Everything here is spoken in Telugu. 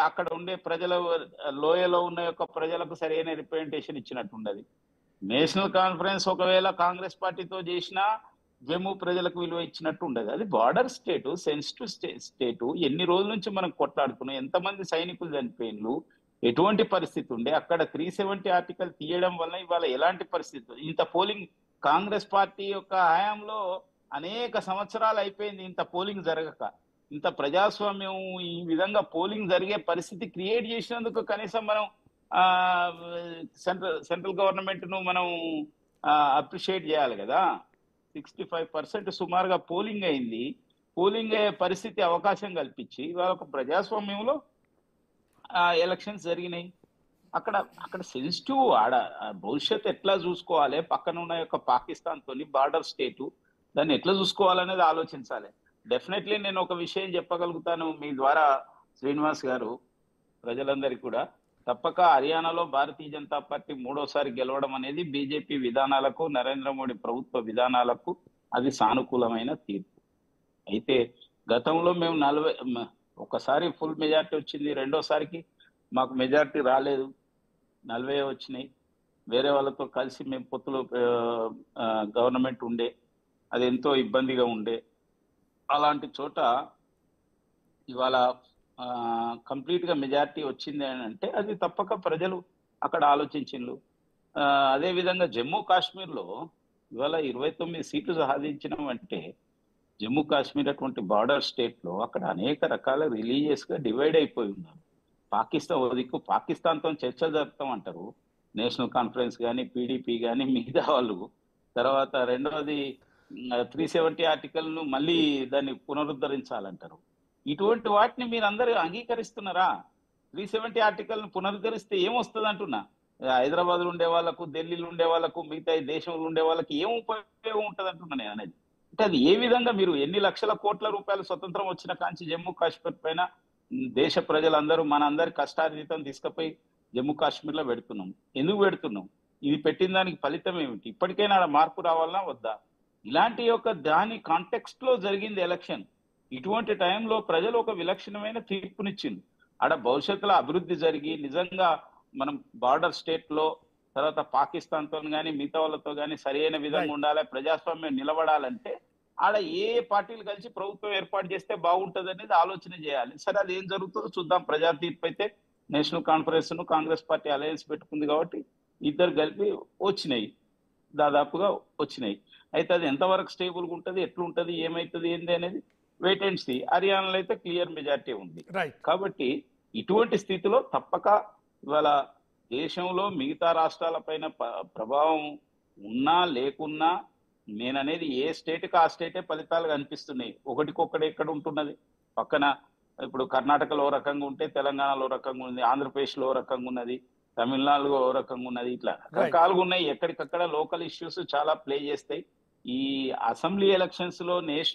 అక్కడ ఉండే ప్రజల లోయలో ఉన్న యొక్క ప్రజలకు సరైన రిప్రజెంటేషన్ ఇచ్చినట్టు ఉండదు. నేషనల్ కాన్ఫరెన్స్ ఒకవేళ కాంగ్రెస్ పార్టీతో చేసినా జమ్మూ ప్రజలకు విలువ ఇచ్చినట్టు ఉండదు. అది బార్డర్ స్టేటు, సెన్సిటివ్ స్టేటు. ఎన్ని రోజుల నుంచి మనం కొట్లాడుతున్నాం, ఎంతమంది సైనికులు చనిపోయిన్లు, ఎటువంటి పరిస్థితి ఉండే అక్కడ 370 ఆర్టికల్ తీయడం వల్ల ఇవాళ ఎలాంటి పరిస్థితి. ఇంత పోలింగ్ కాంగ్రెస్ పార్టీ యొక్క హయాంలో అనేక సంవత్సరాలు అయిపోయింది ఇంత పోలింగ్ జరగక. ఇంత ప్రజాస్వామ్యం ఈ విధంగా పోలింగ్ జరిగే పరిస్థితి క్రియేట్ చేసినందుకు కనీసం మనం ఆ సెంట్రల్ గవర్నమెంట్ ను మనం అప్రిషియేట్ చేయాలి కదా. 65% సుమారుగా పోలింగ్ అయింది. పోలింగ్ అయ్యే పరిస్థితి అవకాశం కల్పించి ఇవాళ ఒక ప్రజాస్వామ్యంలో ఎలక్షన్స్ జరిగినాయి. అక్కడ అక్కడ సెన్సిటివ్ భవిష్యత్తు ఎట్లా చూసుకోవాలి, పక్కన ఉన్న యొక్క పాకిస్తాన్ తోని బార్డర్ స్టేటు, దాన్ని ఎట్లా చూసుకోవాలనేది ఆలోచించాలి. డెఫినెట్లీ నేను ఒక విషయం చెప్పగలుగుతాను మీ ద్వారా శ్రీనివాస్ గారు, ప్రజలందరికీ కూడా. తప్పక హర్యానాలో భారతీయ జనతా పార్టీ మూడోసారి గెలవడం అనేది బీజేపీ విధానాలకు, నరేంద్ర మోడీ ప్రభుత్వ విధానాలకు అది సానుకూలమైన తీర్పు. అయితే గతంలో మేము ఒకసారి ఫుల్ మెజార్టీ వచ్చింది, రెండోసారికి మాకు మెజార్టీ రాలేదు, 40 వచ్చినాయి. వేరే వాళ్ళతో కలిసి మేము పొత్తులో గవర్నమెంట్ ఉండే, అది ఎంతో ఇబ్బందిగా ఉండే. అలాంటి చోట ఇవాళ కంప్లీట్ గా మెజారిటీ వచ్చింది అని అంటే అది తప్పక ప్రజలు అక్కడ ఆలోచించిండ్రు. అదే విధంగా జమ్మూ కాశ్మీర్ లో ఇవాళ 29 సీట్లు సాధించడం అంటే, జమ్మూ కాశ్మీర్ అటువంటి బార్డర్ స్టేట్ లో అక్కడ అనేక రకాల రిలీజియస్ గా డివైడ్ అయిపోయి ఉన్నారు. పాకిస్తాన్తో చర్చలు జరుపుతాం అంటారు నేషనల్ కాన్ఫరెన్స్ కానీ, పీడీపీ కానీ, మిగతా వాళ్ళు. తర్వాత రెండవది 370 ఆర్టికల్ ను మళ్ళీ దాన్ని పునరుద్ధరించాలంటారు. ఇటువంటి వాటిని మీరు అందరూ అంగీకరిస్తున్నారా? 370 ఆర్టికల్ ను పునరుద్ధరిస్తే ఏమొస్తుంది అంటున్నా. హైదరాబాద్ లో ఉండే వాళ్ళకు, ఢిల్లీలో ఉండే వాళ్ళకు, మిగతా దేశంలో ఉండే వాళ్ళకి ఏం ఉపయోగం ఉంటుంది అంటున్నా నేను అనేది. అంటే అది ఏ విధంగా మీరు ఎన్ని లక్షల కోట్ల రూపాయలు స్వతంత్రం వచ్చిన కాంచి జమ్మూ కాశ్మీర్ పైన దేశ ప్రజలందరూ మనందరి కష్టార్జితం తీసుకుపోయి జమ్మూ కాశ్మీర్ లో పెడుతున్నాం. ఎందుకు పెడుతున్నాం? ఇది పెట్టిన దానికి ఫలితం ఏమిటి? ఇప్పటికైనా మార్పు రావాలన్నా వద్దా? ఇలాంటి యొక్క దాని కాంటెక్స్ట్ లో జరిగింది ఎలక్షన్. ఇటువంటి టైంలో ప్రజలు ఒక విలక్షణమైన తీర్పునిచ్చింది. ఆడ భవిష్యత్తులో అభివృద్ధి జరిగి నిజంగా మనం బార్డర్ స్టేట్ లో, తర్వాత పాకిస్తాన్ తో కానీ మిగతా వాళ్ళతో కానీ సరైన విధంగా ఉండాలి, ప్రజాస్వామ్యం నిలబడాలంటే ఆడ ఏ పార్టీలు కలిసి ప్రభుత్వం ఏర్పాటు చేస్తే బాగుంటుంది అనేది ఆలోచన చేయాలి. సరే, అది ఏం జరుగుతుందో చూద్దాం. ప్రజా తీర్పు అయితే నేషనల్ కాన్ఫరెన్స్ ను కాంగ్రెస్ పార్టీ అలయన్స్ పెట్టుకుంది కాబట్టి ఇద్దరు కలిపి వచ్చినాయి, దాదాపుగా వచ్చినాయి. అయితే అది ఎంతవరకు స్టేబుల్గా ఉంటుంది, ఎట్లుంటది, ఏమైతుంది, ఏంది అనేది వెయిట్ అండ్ సీ. హర్యానాలో అయితే క్లియర్ మెజార్టీ ఉంది. కాబట్టి ఇటువంటి స్థితిలో తప్పక ఇవాళ దేశంలో మిగతా రాష్ట్రాల పైన ప్రభావం ఉన్నా లేకున్నా, నేననేది ఏ స్టేట్కి ఆ స్టేటే ఫలితాలు కనిపిస్తున్నాయి. ఒకటికొక్కటి ఎక్కడ ఉంటున్నది. పక్కన ఇప్పుడు కర్ణాటకలో ఓ రకంగా ఉంటే తెలంగాణలో రకంగా ఉంది, ఆంధ్రప్రదేశ్లో ఓ రకంగా ఉన్నది, తమిళనాడులో ఓ రకంగా ఉన్నది. ఇట్లా రకాలుగా ఉన్నాయి. ఎక్కడికక్కడ లోకల్ ఇష్యూస్ చాలా ప్లే చేస్తాయి. ఈ అసెంబ్లీ ఎలక్షన్స్ లో నేషనల్